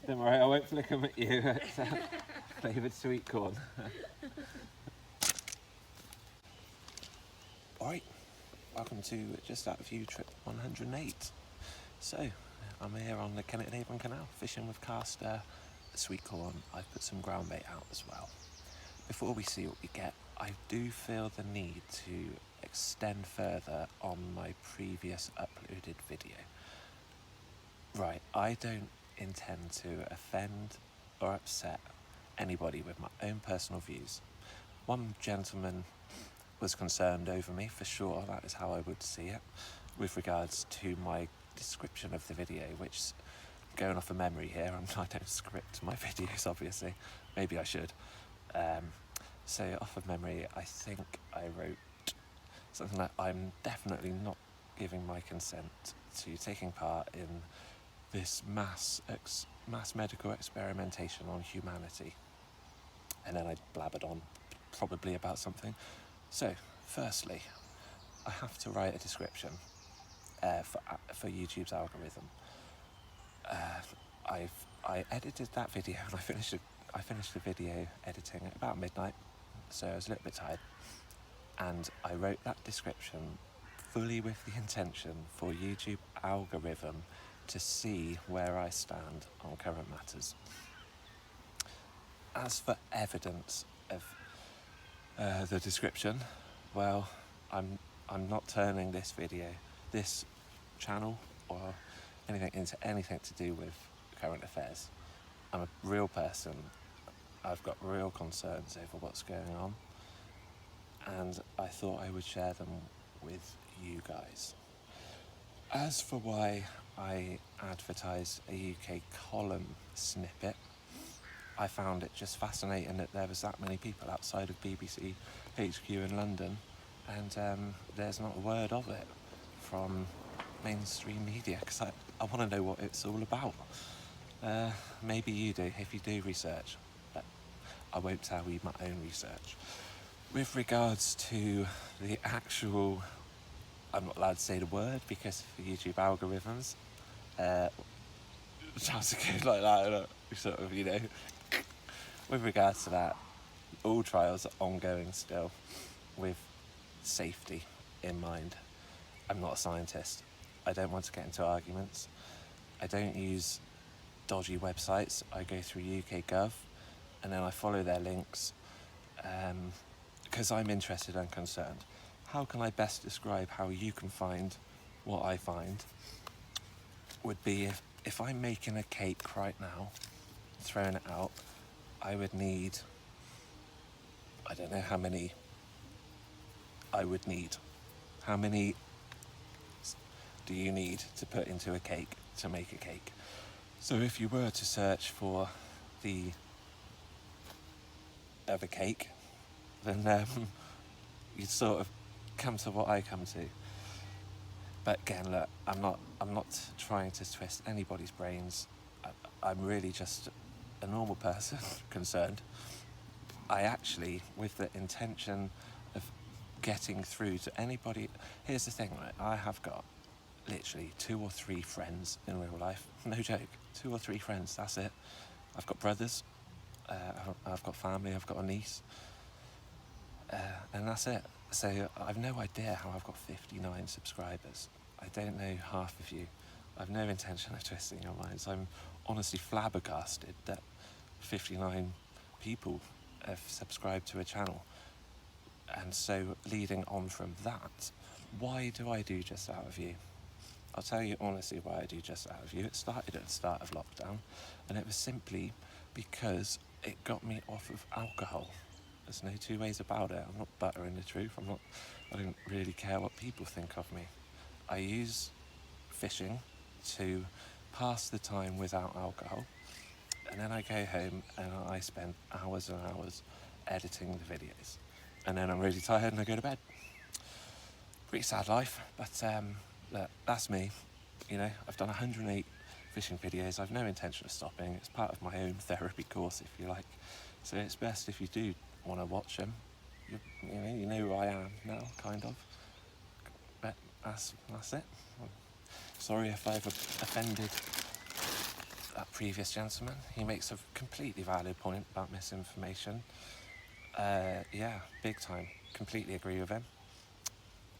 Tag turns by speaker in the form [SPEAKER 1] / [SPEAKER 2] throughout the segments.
[SPEAKER 1] Don't worry, I won't flick them at you. It's flavoured sweet corn. Alright, welcome to Just Out of You trip 108. So, I'm here on the Kennet and Avon Canal, fishing with caster, sweet corn. I've put some ground bait out as well. Before we see what we get, I do feel the need to extend further on my previous uploaded video. Right, I don't intend to offend or upset anybody with my own personal views. One gentleman was concerned over me, for sure, that is how I would see it, with regards to my description of the video, which, going off of memory here, I don't script my videos, obviously. Maybe I should. So off of memory, I think I wrote something like, I'm definitely not giving my consent to taking part in this mass medical experimentation on humanity. And then I blabbered on, probably about something. So, firstly, I have to write a description for YouTube's algorithm. I edited that video and I finished the video editing at about midnight, so I was a little bit tired. And I wrote that description fully with the intention for YouTube algorithm to see where I stand on current matters. As for evidence of the description, well, I'm not turning this video, this channel, or anything into anything to do with current affairs. I'm a real person. I've got real concerns over what's going on, and I thought I would share them with you guys. As for why I advertised a UK column snippet, I found it just fascinating that there was that many people outside of BBC HQ in London, and there's not a word of it from mainstream media, because I want to know what it's all about. Maybe you do, if you do research, but I won't tell you my own research. With regards to the actual, I'm not allowed to say the word because for YouTube algorithms, sounds good like that, sort of, you know. With regards to that, all trials are ongoing still, with safety in mind. I'm not a scientist. I don't want to get into arguments. I don't use dodgy websites. I go through UK Gov, and then I follow their links, because I'm interested and concerned. How can I best describe how you can find what I find? Would be if I'm making a cake right now, throwing it out, I would need, I don't know how many I would need. How many do you need to put into a cake to make a cake? So if you were to search for the other cake, then you'd sort of come to what I come to. But again, look, I'm not trying to twist anybody's brains. I'm really just a normal person concerned. I actually, with the intention of getting through to anybody, here's the thing, right? I have got literally 2 or 3 friends in real life. No joke, 2 or 3 friends, that's it. I've got brothers, I've got family, I've got a niece, and that's it. So I've no idea how I've got 59 subscribers. I don't know half of you. I've no intention of twisting your minds. I'm honestly flabbergasted that 59 people have subscribed to a channel. And so leading on from that, why do I do Just Out of You? I'll tell you honestly why I do Just Out of You. It started at the start of lockdown, and it was simply because it got me off of alcohol. There's no two ways about it. I'm not buttering the truth. I don't really care what people think of me. I use fishing to pass the time without alcohol, and then I go home and I spend hours and hours editing the videos, and then I'm really tired and I go to bed. Pretty sad life, but look, that's me. You know, I've done 108 fishing videos. I've no intention of stopping. It's part of my own therapy course, if you like. So it's best if you do want to watch them. You know who I am now, kind of. But that's it. Sorry if I've offended that previous gentleman. He makes a completely valid point about misinformation. Yeah, big time. Completely agree with him.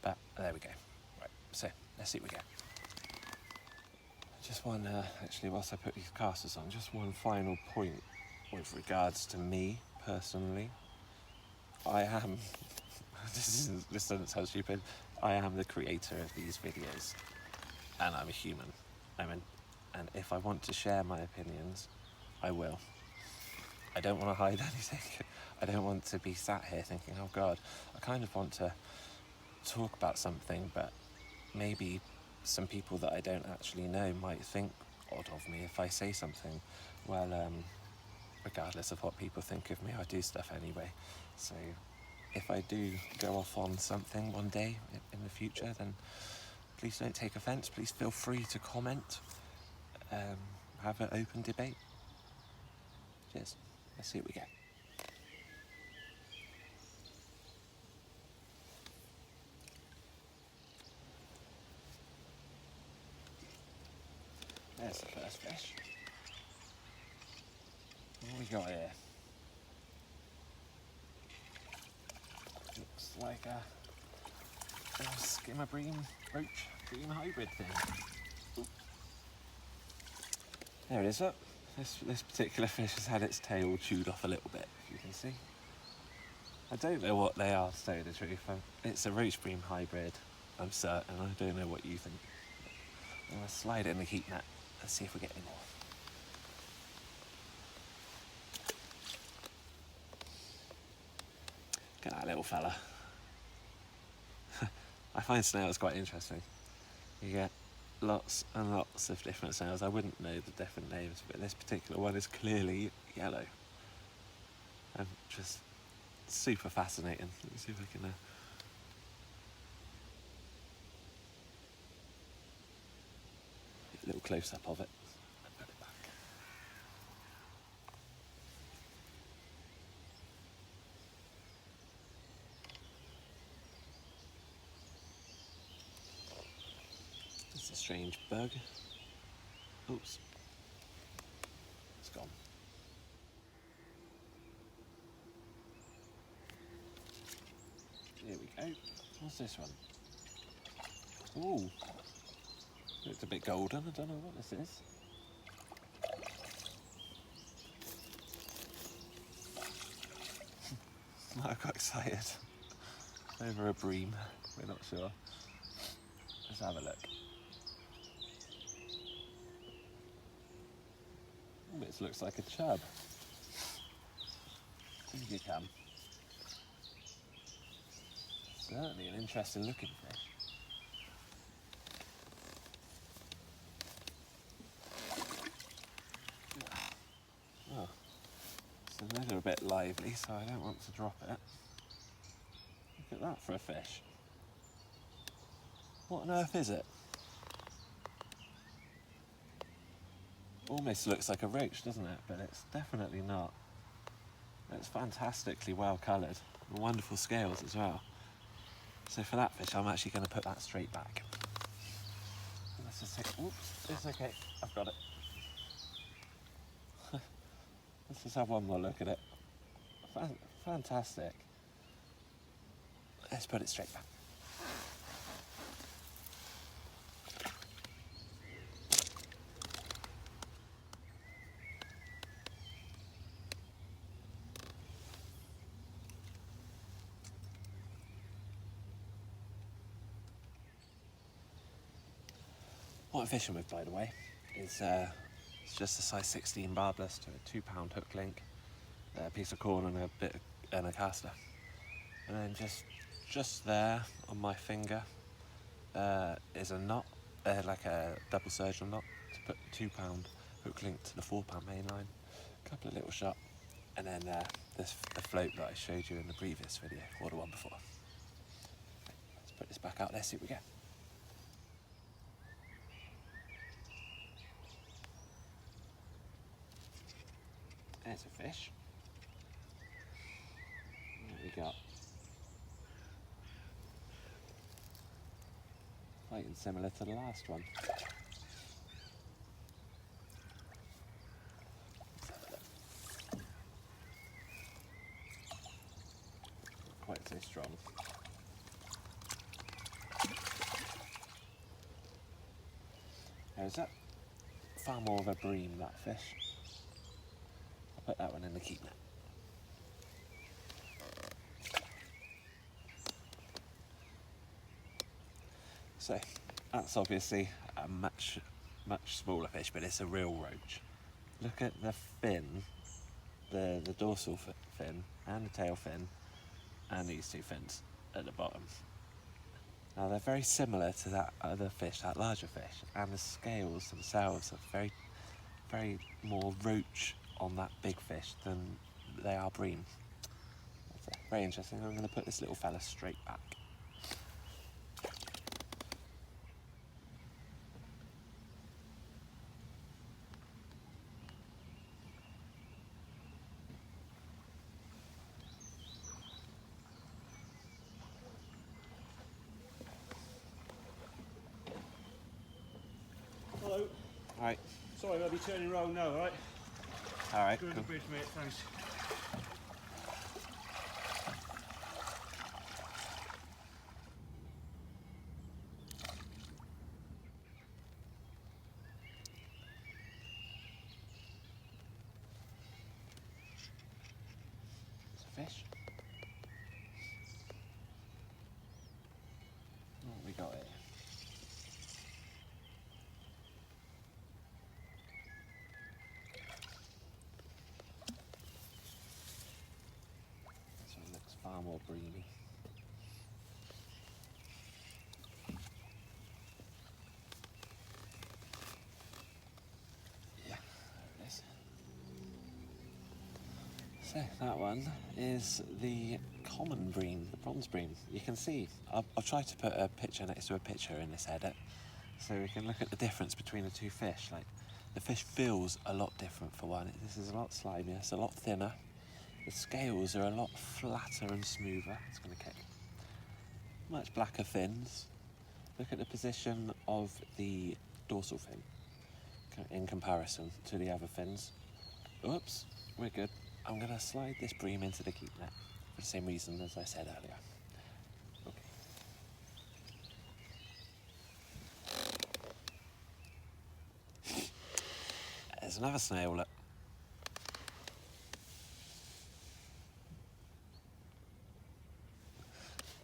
[SPEAKER 1] But there we go. Right, so let's see what we get. Just one, actually, whilst I put these casters on, just one final point with regards to me personally. I am, this doesn't sound stupid, I am the creator of these videos, and I'm a human. And if I want to share my opinions, I will. I don't want to hide anything. I don't want to be sat here thinking, oh God, I kind of want to talk about something, but maybe some people that I don't actually know might think odd of me if I say something. Well, regardless of what people think of me, I do stuff anyway. So if I do go off on something one day in the future, then please don't take offence. Please feel free to comment. Have an open debate. Cheers. Let's see what we get. There's the first fish. What we got here? Looks like a skimmer bream roach bream hybrid thing. Ooh. There it is. Look. This particular fish has had its tail chewed off a little bit, if you can see. I don't know what they are, to tell you the truth. It's a roach bream hybrid, I'm certain. I don't know what you think. I'm going to slide it in the heat net. Let's see if we get any more. Look at that little fella. I find snails quite interesting. You get lots and lots of different snails. I wouldn't know the different names, but this particular one is clearly yellow. And just super fascinating. Let me see if I can... get a little close-up of it. Put it back. It's a strange bug. Oops. It's gone. Here we go. What's this one? Ooh. Looks a bit golden. I don't know what this is. I got excited. Over a bream. We're not sure. Let's have a look. This looks like a chub. Here you come. Certainly an interesting looking fish. Oh, it's a little bit lively, so I don't want to drop it. Look at that for a fish. What on earth is it? Almost looks like a roach, doesn't it? But it's definitely not. It's fantastically well coloured. Wonderful scales as well. So for that fish, I'm actually going to put that straight back. Let's just take... Oops, it's okay. I've got it. Let's just have one more look at it. Fantastic. Let's put it straight back. What I'm fishing with, by the way, is it's just a size 16 barbless to a £2 hook link, a piece of corn and a caster. And then just there on my finger is a knot, like a double surgeon knot to put the £2 hook link to the £4 main line. A couple of little shot, and then the float that I showed you in the previous video, or the one before. Let's put this back out. Let's see what we get. There's a fish. What have we got? Quite similar to the last one. so strong. Now, is that far more of a bream, that fish? I'll put that one in the keep net. So that's obviously a much smaller fish, but it's a real roach. Look at the fin, the dorsal fin and the tail fin, and these two fins at the bottom. Now they're very similar to that other fish, that larger fish, and the scales themselves are very more roach on that big fish than they are bream. That's very interesting. I'm going to put this little fella straight back.
[SPEAKER 2] Hello.
[SPEAKER 1] Alright.
[SPEAKER 2] Sorry, I'll be turning around now, alright?
[SPEAKER 1] Alright,
[SPEAKER 2] Good
[SPEAKER 1] cool.
[SPEAKER 2] bridge, mate, thanks.
[SPEAKER 1] It's a fish. What have we got here? This one looks far more breamy. Yeah, there it is. So that one is the common bream, the bronze bream. You can see, I'll try to put a picture next to a picture in this edit, so we can look at the difference between the two fish. Like, the fish feels a lot different for one. This is a lot slimier, it's a lot thinner. The scales are a lot flatter and smoother. It's going to kick. Much blacker fins. Look at the position of the dorsal fin in comparison to the other fins. Oops, we're good. I'm going to slide this bream into the keep net for the same reason as I said earlier. Okay. There's another snail, look.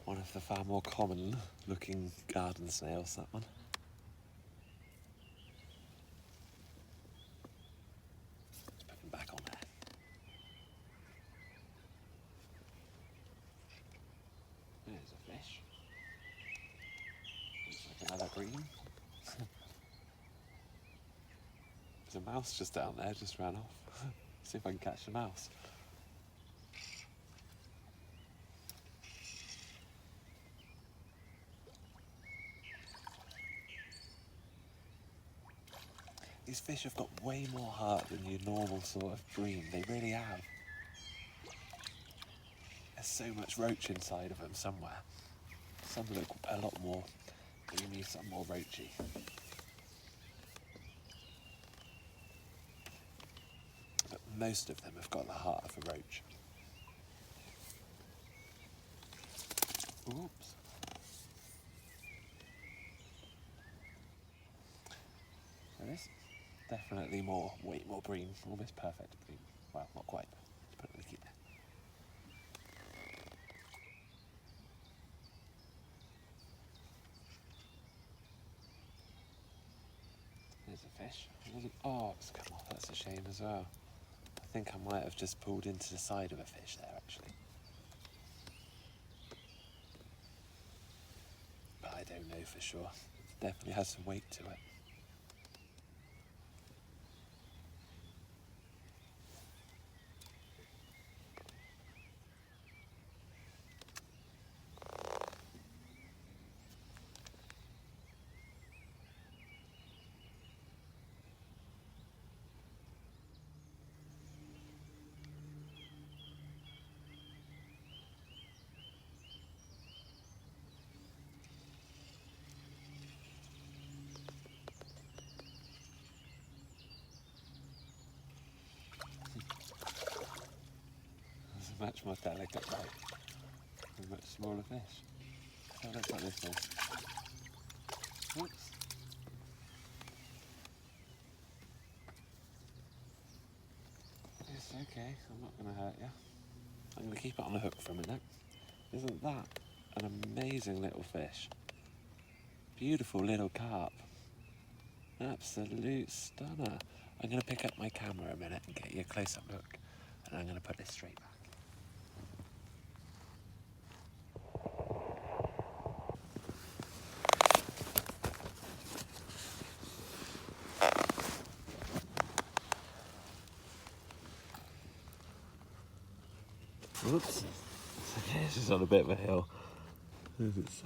[SPEAKER 1] One of the far more common looking garden snails, that one. Let's put him back on there. There's a fish. Looks like another green. There's a mouse just down there, just ran off. See if I can catch the mouse. These fish have got way more heart than your normal sort of bream. They really have. There's so much roach inside of them somewhere. Some look a lot more breamy, some more roachy. But most of them have got the heart of a roach. Oops. There is definitely way more bream, almost perfect bream. Well, not quite. Let's put it in the keep there. There's a fish. Oh, it's come off. That's a shame as well. I think I might have just pulled into the side of a fish there, actually. But I don't know for sure. It definitely has some weight to it. It's a much more delicate bite. much smaller fish. So it looks like this one. Whoops. It's okay, I'm not going to hurt you. I'm going to keep it on the hook for a minute. Isn't that an amazing little fish? Beautiful little carp. Absolute stunner. I'm going to pick up my camera a minute and get you a close-up look. And I'm going to put this straight back. Whoops. Okay, this is on a bit of a hill. It's,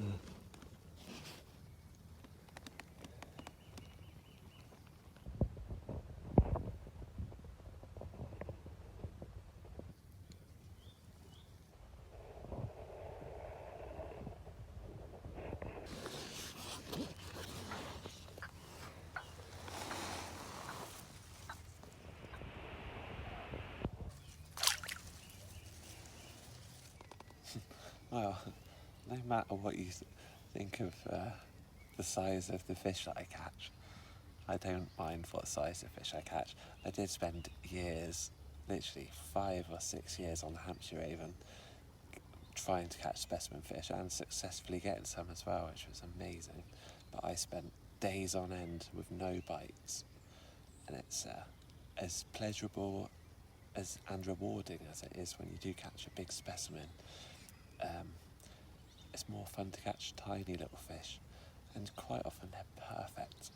[SPEAKER 1] well, no matter what you think of the size of the fish that I catch, I don't mind what size of fish I catch. I did spend years, literally 5 or 6 years on the Hampshire Avon trying to catch specimen fish and successfully getting some as well, which was amazing. But I spent days on end with no bites, and it's as pleasurable and rewarding as it is when you do catch a big specimen. It's more fun to catch tiny little fish, and quite often they're perfect.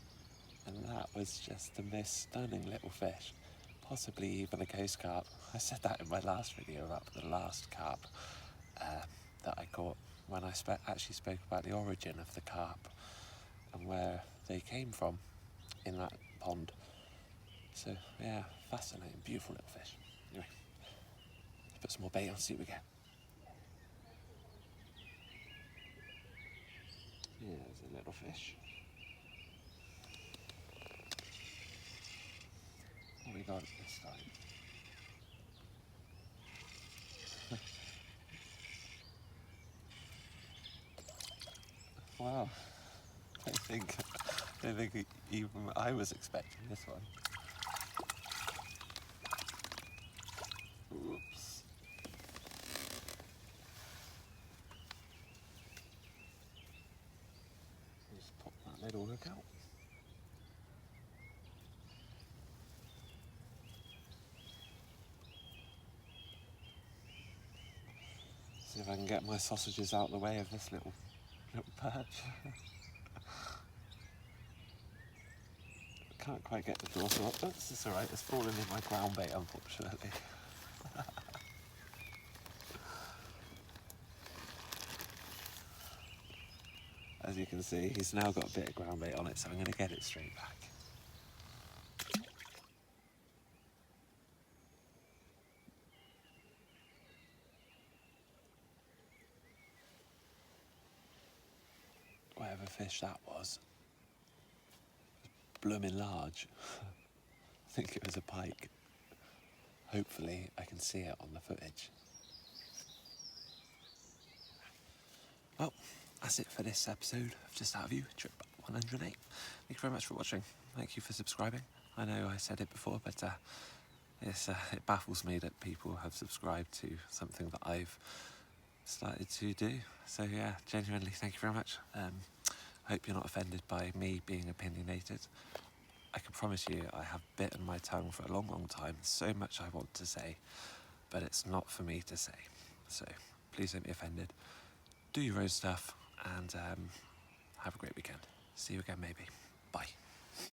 [SPEAKER 1] And that was just the most stunning little fish, possibly even a coast carp. I said that in my last video about the last carp that I caught when I actually spoke about the origin of the carp and where they came from in that pond. So yeah, fascinating, beautiful little fish. Anyway, let's put some more bait on, see what we get. Here's a little fish. What we got this time? Wow, I don't think even I was expecting this one. Oops. Just pop that little hook out. See if I can get my sausages out of the way of this little perch. Can't quite get the dorsal up. Oops, it's alright, it's fallen in my ground bait, unfortunately. As you can see, he's now got a bit of ground bait on it, so I'm going to get it straight back. Whatever fish that was blooming large. I think it was a pike. Hopefully I can see it on the footage. Well, that's it for this episode of Just Out of You, trip 108. Thank you very much for watching. Thank you for subscribing. I know I said it before, but it baffles me that people have subscribed to something that I've started to do. So yeah, genuinely, thank you very much. I hope you're not offended by me being opinionated. I can promise you I have bitten my tongue for a long, long time. So much I want to say, but it's not for me to say. So please don't be offended. Do your own stuff and have a great weekend. See you again maybe. Bye.